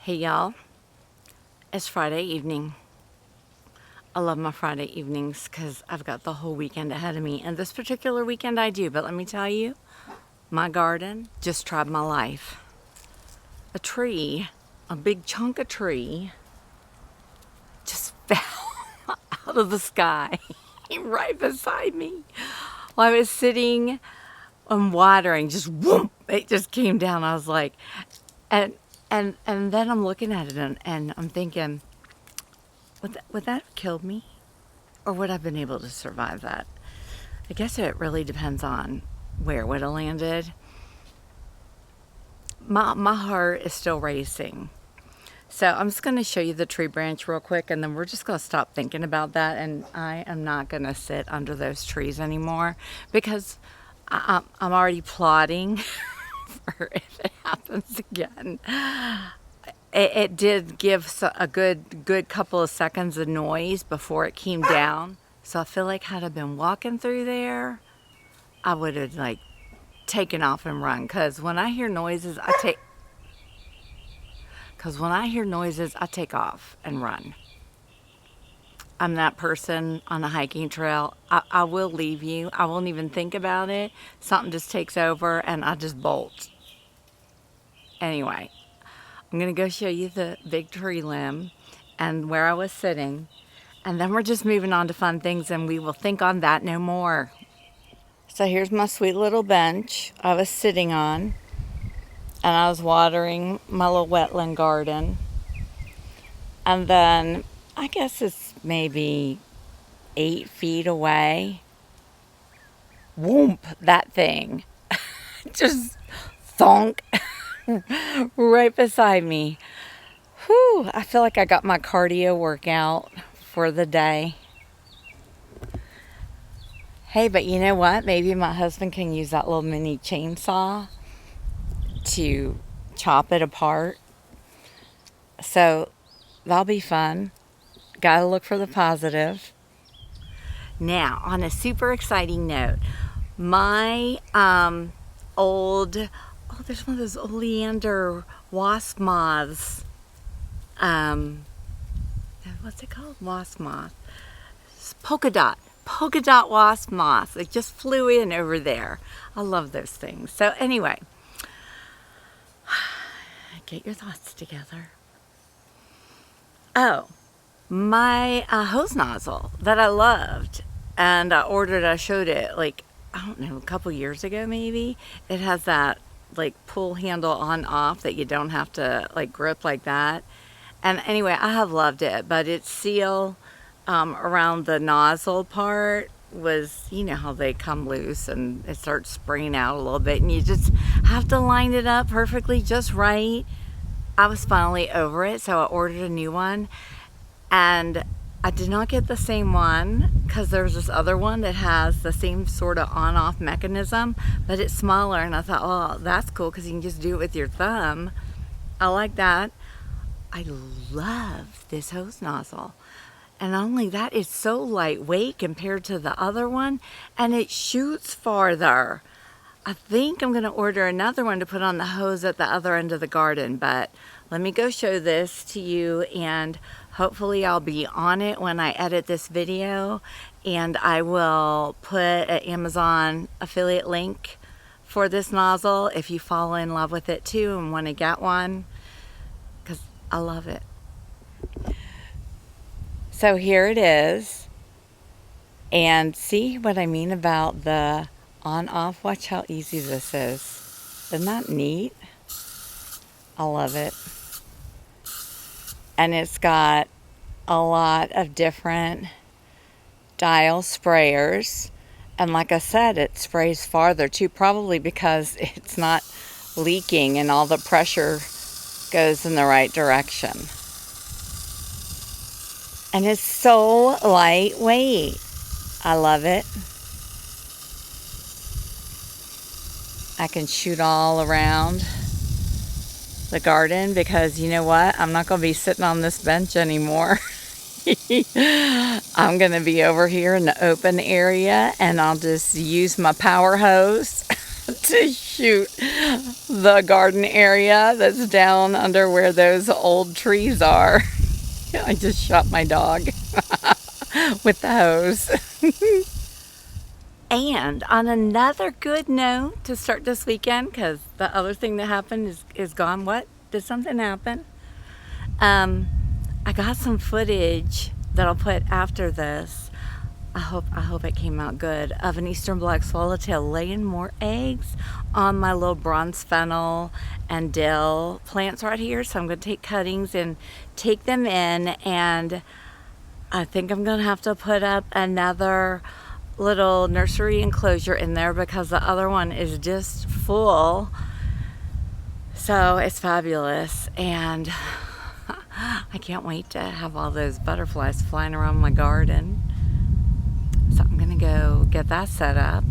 Hey y'all, it's Friday evening. I love my Friday evenings because I've got the whole weekend ahead of me. And this particular weekend I do, but let me tell you, my garden just tried my life. A tree, a big chunk of tree, just fell out of the sky right beside me. While I was sitting and watering, just whoop, it just came down. I was like, and then I'm looking at it and I'm thinking, would that have killed me? Or would I have been able to survive that? I guess it really depends on where it would have landed. My heart is still racing. So I'm just going to show you the tree branch real quick, and then we're just going to stop thinking about that, and I am not going to sit under those trees anymore because I'm already plotting for if it happens again. It did give a good couple of seconds of noise before it came down. So I feel like had I been walking through there, I would have like taken off and run. Because when I hear noises, I take off and run. I'm that person on a hiking trail. I will leave you. I won't even think about it. Something just takes over and I just bolt. Anyway, I'm going to go show you the big tree limb and where I was sitting. And then we're just moving on to fun things and we will think on that no more. So here's my sweet little bench I was sitting on. And I was watering my little wetland garden. And then I guess it's maybe 8 feet away. Whoomp, that thing. Just thonk right beside me. Whew, I feel like I got my cardio workout for the day. Hey, but you know what? Maybe my husband can use that little mini chainsaw to chop it apart. So that'll be fun. Gotta look for the positive. Now, on a super exciting note, my there's one of those oleander wasp moths. What's it called? Wasp moth. It's polka dot wasp moth. It just flew in over there. I love those things. So anyway, get your thoughts together. Oh, my hose nozzle that I loved and I showed it like, I don't know, a couple years ago maybe. It has that like pull handle on off that you don't have to like grip like that. And anyway, I have loved it, but its seal around the nozzle part was, you know how they come loose and it starts spraying out a little bit and you just have to line it up perfectly just right. I was finally over it, so I ordered a new one. And I did not get the same one because there's this other one that has the same sort of on-off mechanism, but it's smaller. And I thought, oh, that's cool because you can just do it with your thumb. I like that. I love this hose nozzle. And not only that, it's so lightweight compared to the other one, and it shoots farther. I think I'm going to order another one to put on the hose at the other end of the garden, but let me go show this to you, and hopefully I'll be on it when I edit this video, and I will put an Amazon affiliate link for this nozzle if you fall in love with it too and want to get one, because I love it. So here it is, and see what I mean about the on-off. Watch how easy this is. Isn't that neat? I love it. And it's got a lot of different dial sprayers. And like I said, it sprays farther too, probably because it's not leaking and all the pressure goes in the right direction. And it's so lightweight. I love it. I can shoot all around the garden because you know what? I'm not going to be sitting on this bench anymore. I'm going to be over here in the open area and I'll just use my power hose to shoot the garden area that's down under where those old trees are. I just shot my dog with the hose. And on another good note to start this weekend, because the other thing that happened is gone. What? Did something happen? I got some footage that I'll put after this. I hope it came out good, of an eastern black swallowtail laying more eggs on my little bronze fennel and dill plants right here. So I'm going to take cuttings and take them in, and I think I'm going to have to put up another little nursery enclosure in there because the other one is just full. So it's fabulous, and I can't wait to have all those butterflies flying around my garden. So I'm gonna go get that set up.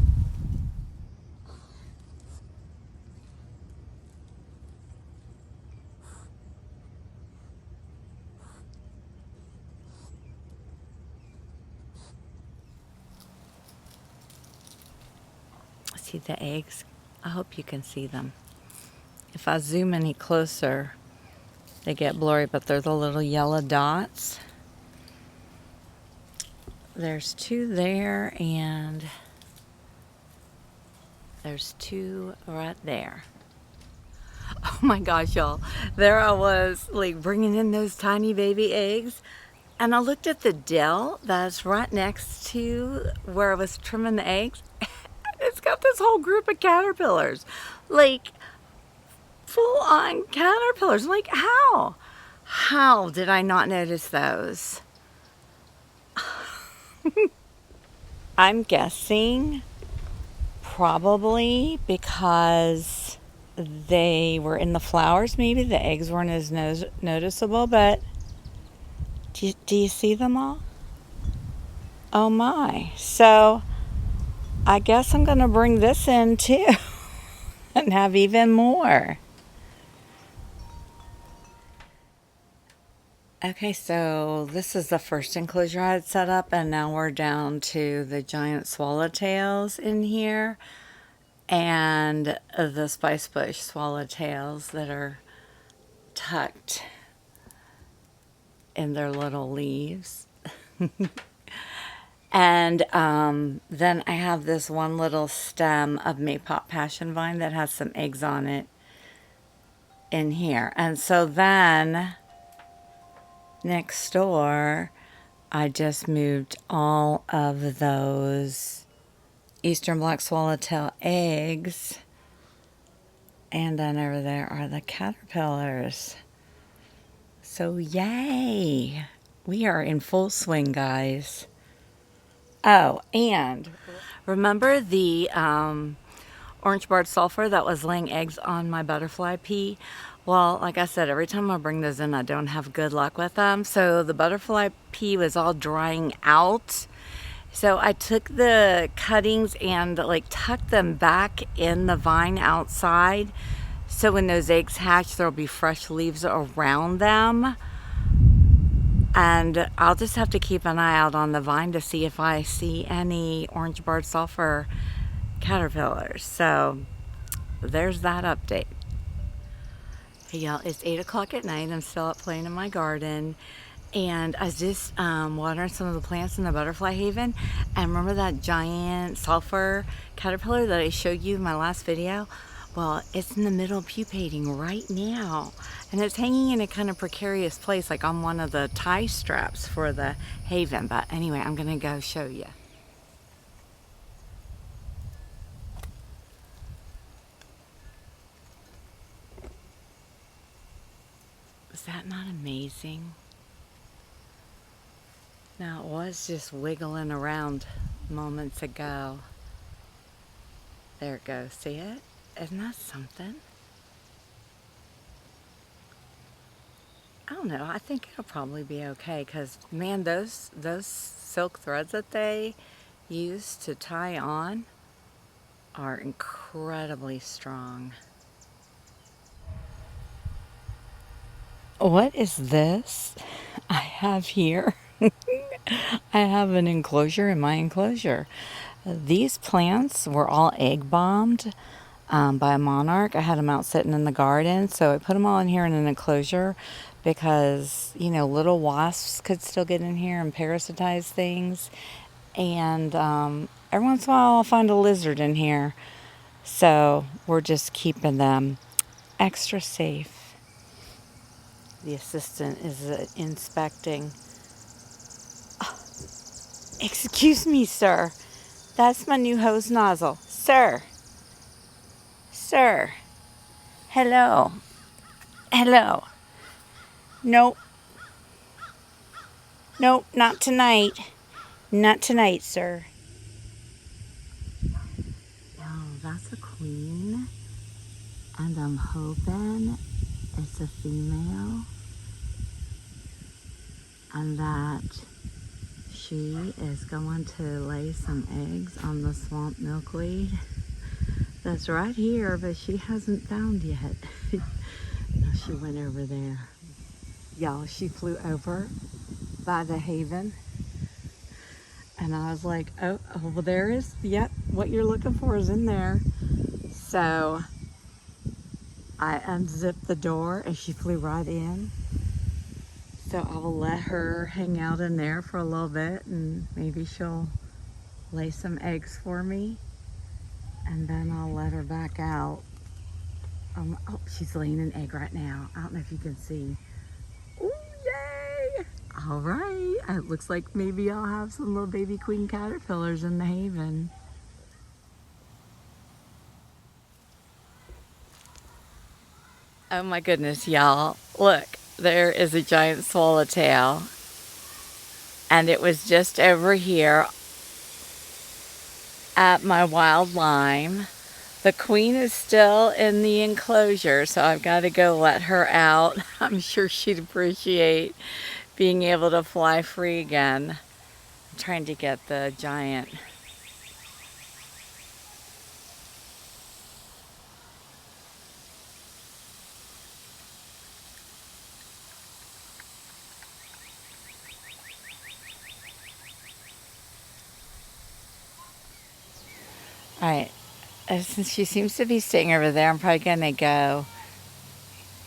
See the eggs? I hope you can see them. If I zoom any closer, they get blurry, but they're the little yellow dots. There's two there, and there's two right there. Oh my gosh, y'all. There I was, like, bringing in those tiny baby eggs, and I looked at the dill that's right next to where I was trimming the eggs. It's got this whole group of caterpillars, like full-on caterpillars. Like, how did I not notice those? I'm guessing probably because they were in the flowers. Maybe the eggs weren't as noticeable, but do you see them all? Oh my. So I guess I'm going to bring this in too and have even more. Okay, so this is the first enclosure I had set up, and now we're down to the giant swallowtails in here and the spice bush swallowtails that are tucked in their little leaves. And then I have this one little stem of Maypop passion vine that has some eggs on it in here. And so then next door, I just moved all of those eastern black swallowtail eggs. And then over there are the caterpillars. So yay! We are in full swing, guys. Oh, and remember the orange barred sulfur that was laying eggs on my butterfly pea? Well, like I said, every time I bring those in, I don't have good luck with them. So the butterfly pea was all drying out. So I took the cuttings and like tucked them back in the vine outside. So when those eggs hatch, there'll be fresh leaves around them. And I'll just have to keep an eye out on the vine to see if I see any orange barred sulfur caterpillars. So there's that update. Hey y'all, it's 8 o'clock at night. I'm still up playing in my garden. And I was just watering some of the plants in the butterfly haven. And remember that giant sulfur caterpillar that I showed you in my last video? Well, it's in the middle of pupating right now. And it's hanging in a kind of precarious place, like on one of the tie straps for the haven. But anyway, I'm going to go show you. Is that not amazing? Now, it was just wiggling around moments ago. There it goes. See it? Isn't that something? I don't know. I think it'll probably be okay because, man, those silk threads that they use to tie on are incredibly strong. What is this I have here? I have an enclosure in my enclosure. These plants were all egg bombed by a monarch. I had them out sitting in the garden, so I put them all in here in an enclosure because, you know, little wasps could still get in here and parasitize things. And every once in a while I'll find a lizard in here. So we're just keeping them extra safe. The assistant is inspecting. Oh, excuse me, sir. That's my new hose nozzle. Sir. Sir. Hello. Hello. Nope. Nope, not tonight. Not tonight, sir. Oh, that's a queen. And I'm hoping it's a female. And that she is going to lay some eggs on the swamp milkweed that's right here, but she hasn't found yet. She went over there. Y'all, she flew over by the haven. And I was like, oh, well, there is, yep, what you're looking for is in there. So I unzipped the door and she flew right in. So I will let her hang out in there for a little bit and maybe she'll lay some eggs for me. And then I'll let her back out. Oh, she's laying an egg right now. I don't know if you can see. Ooh, yay! All right, it looks like maybe I'll have some little baby queen caterpillars in the haven. Oh my goodness, y'all. Look, there is a giant swallowtail. And it was just over here at my wild lime. The queen is still in the enclosure, so I've got to go let her out. I'm sure she'd appreciate being able to fly free again. I'm trying to get the giant. All right, since she seems to be staying over there, I'm probably gonna go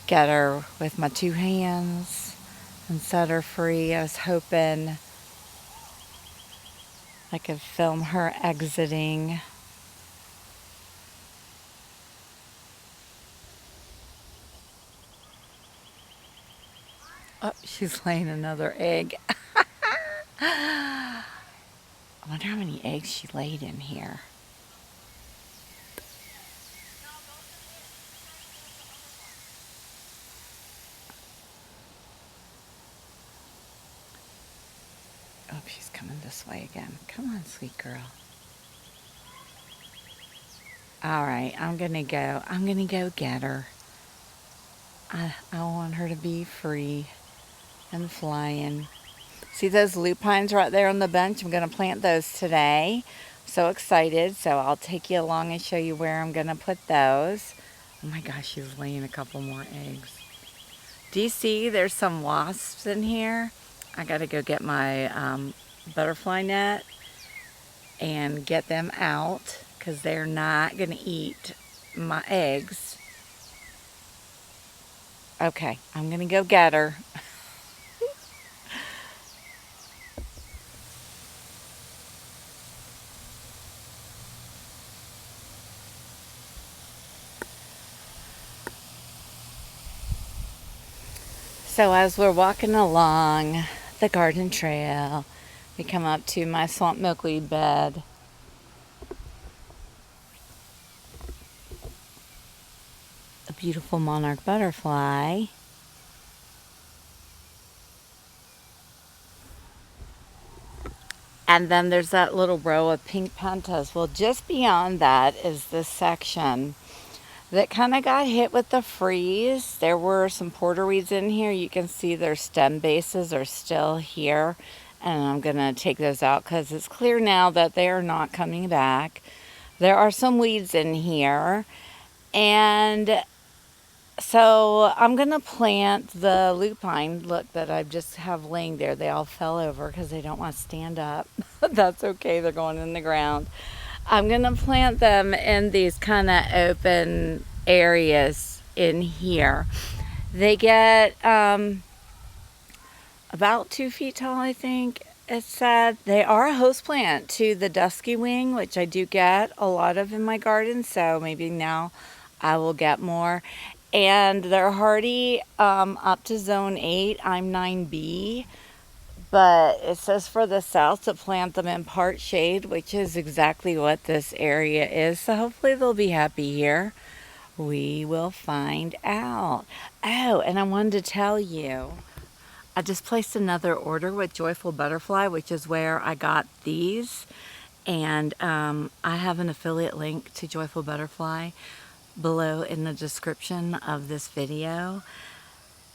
get her with my two hands and set her free. I was hoping I could film her exiting. Oh, she's laying another egg. I wonder how many eggs she laid in here. Oh, she's coming this way again. Come on, sweet girl. All right, I'm gonna go get her. I want her to be free and flying. See those lupines right there on the bench? I'm gonna plant those today. So excited. So I'll take you along and show you where I'm gonna put those. Oh my gosh, she's laying a couple more eggs. Do you see there's some wasps in here? I gotta go get my butterfly net and get them out because they're not gonna eat my eggs. Okay, I'm gonna go get her. So as we're walking along the garden trail, we come up to my swamp milkweed bed. A beautiful monarch butterfly. And then there's that little row of pink pentas. Well, just beyond that is this section that kind of got hit with the freeze. There were some porterweeds in here. You can see their stem bases are still here. And I'm going to take those out because it's clear now that they are not coming back. There are some weeds in here. And so I'm going to plant the lupine, look, that I just have laying there. They all fell over because they don't want to stand up. That's okay. They're going in the ground. I'm going to plant them in these kind of open areas in here. They get about 2 feet tall, I think it said. They are a host plant to the dusky wing, which I do get a lot of in my garden, so maybe now I will get more. And they're hardy up to zone 8. I'm 9B. But it says for the south to plant them in part shade, which is exactly what this area is. So hopefully they'll be happy here. We will find out. Oh, and I wanted to tell you, I just placed another order with Joyful Butterfly, which is where I got these. And I have an affiliate link to Joyful Butterfly below in the description of this video.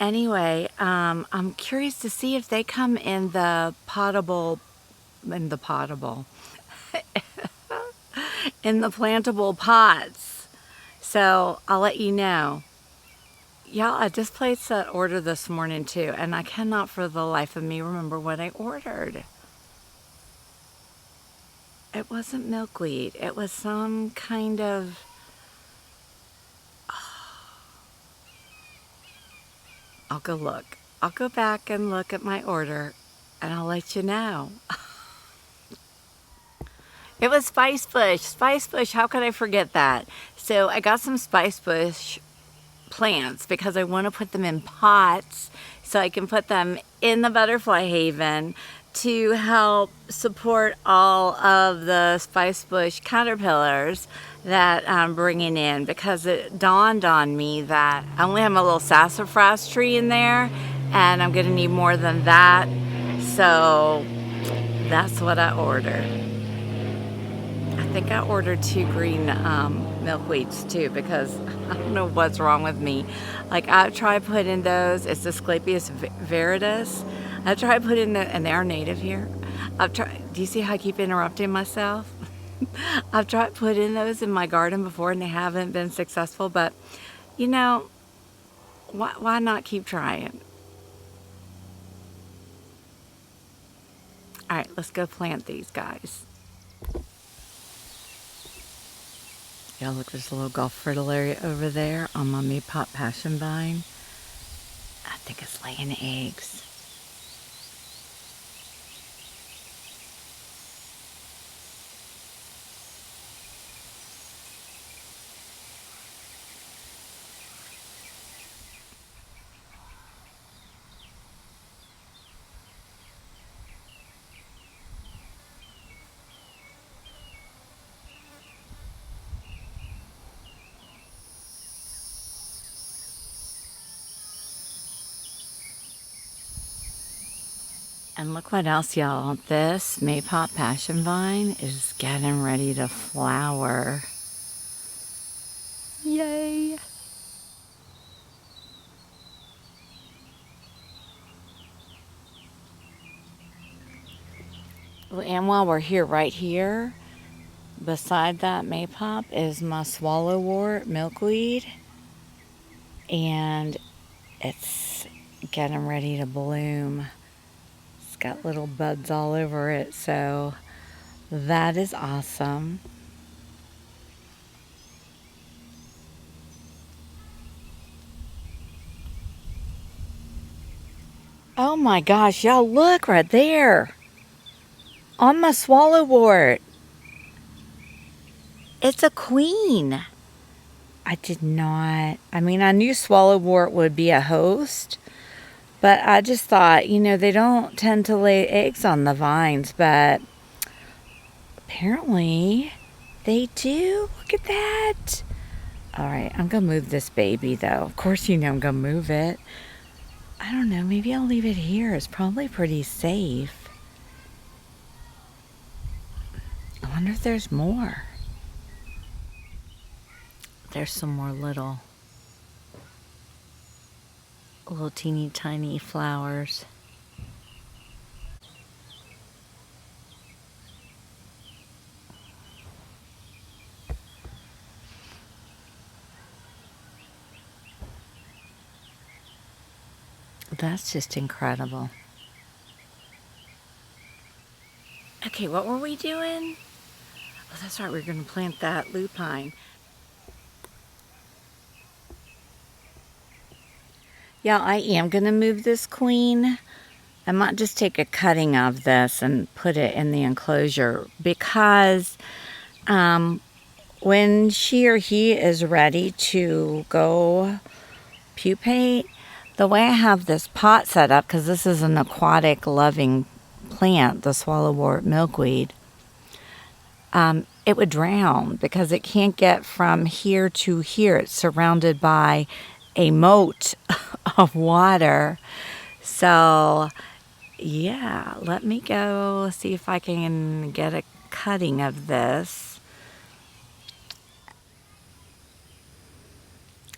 Anyway, I'm curious to see if they come in the potable, in the plantable pots. So I'll let you know. Y'all, I just placed that order this morning too, and I cannot for the life of me remember what I ordered. It wasn't milkweed. It was some kind of... I'll go look. I'll go back and look at my order, and I'll let you know. It was spice bush. Spice bush, how could I forget that? So I got some spice bush plants because I want to put them in pots so I can put them in the butterfly haven to help support all of the spice bush caterpillars that I'm bringing in, because it dawned on me that I only have my little sassafras tree in there and I'm going to need more than that. So that's what I ordered. I think I ordered 2 green milkweeds too, because I don't know what's wrong with me. Like, I've tried putting those, it's Asclepias viridis. I've tried putting the, and they are native here. I've tried, do you see how I keep interrupting myself? I've tried putting those in my garden before and they haven't been successful, but you know, why not keep trying? All right, let's go plant these guys. Yeah, look, there's a little golf fritillaria over there on my maypop passion vine. I think it's laying eggs. And look what else, y'all. This maypop passion vine is getting ready to flower. Yay! And while we're here, right here, beside that maypop is my swallowwort milkweed. And it's getting ready to bloom. It's got little buds all over it, so that is awesome. Oh my gosh, y'all, look right there on my swallowwort. It's a queen. I did not, I mean, I knew swallowwort would be a host, but I just thought, you know, they don't tend to lay eggs on the vines, but apparently they do. Look at that. All right, I'm going to move this baby, though. Of course, you know I'm going to move it. I don't know, maybe I'll leave it here. It's probably pretty safe. I wonder if there's more. There's some more little teeny tiny flowers. That's just incredible. Okay, what were we doing? Oh, that's right, we're going to plant that lupine. Yeah, I am going to move this queen. I might just take a cutting of this and put it in the enclosure because when she or he is ready to go pupate, the way I have this pot set up, because this is an aquatic loving plant, the swallowwort milkweed, it would drown because it can't get from here to here. It's surrounded by a moat of water. So yeah, let me go see if I can get a cutting of this.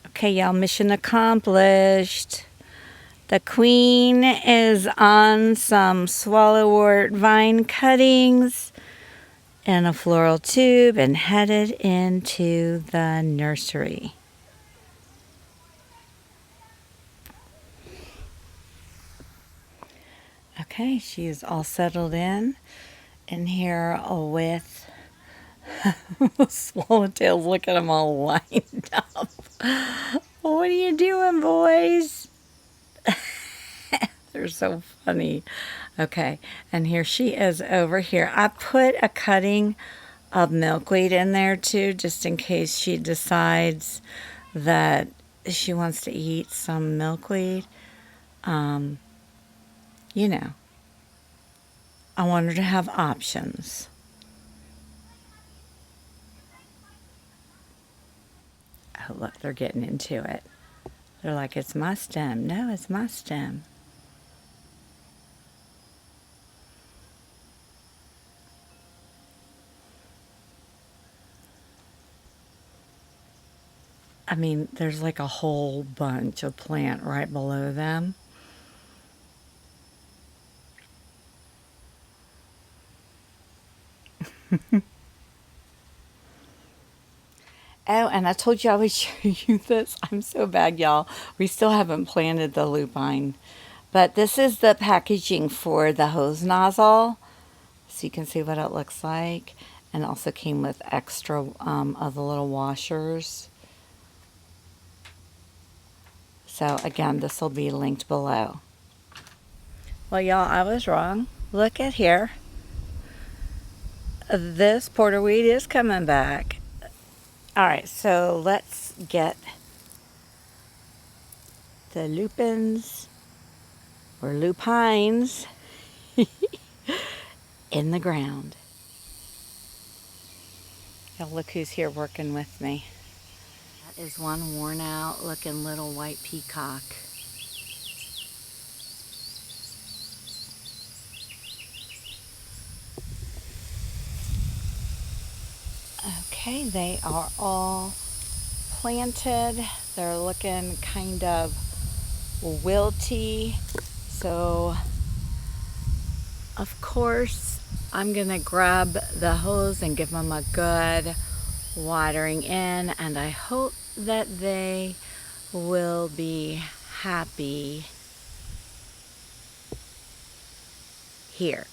Okay, y'all, mission accomplished. The queen is on some swallowwort vine cuttings in a floral tube and headed into the nursery. Okay, she is all settled in here with swallowtails. Look at them all lined up. What are you doing, boys? They're so funny. Okay, and here she is over here. I put a cutting of milkweed in there too, just in case she decides that she wants to eat some milkweed. You know, I want her to have options. Oh, look, they're getting into it. They're like, it's my stem. No, it's my stem. I mean, there's like a whole bunch of plant right below them. Oh, and I told you I would show you this. I'm so bad, y'all. We still haven't planted the lupine. But this is the packaging for the hose nozzle. So you can see what it looks like. And it also came with extra of the little washers. So again, this will be linked below. Well, y'all, I was wrong. Look at here. This porterweed is coming back. All right, so let's get the lupins or lupines in the ground. Y'all, look who's here working with me. That is one worn out looking little white peacock. Okay, they are all planted. They're looking kind of wilty. So, of course, I'm gonna grab the hose and give them a good watering in, and I hope that they will be happy here.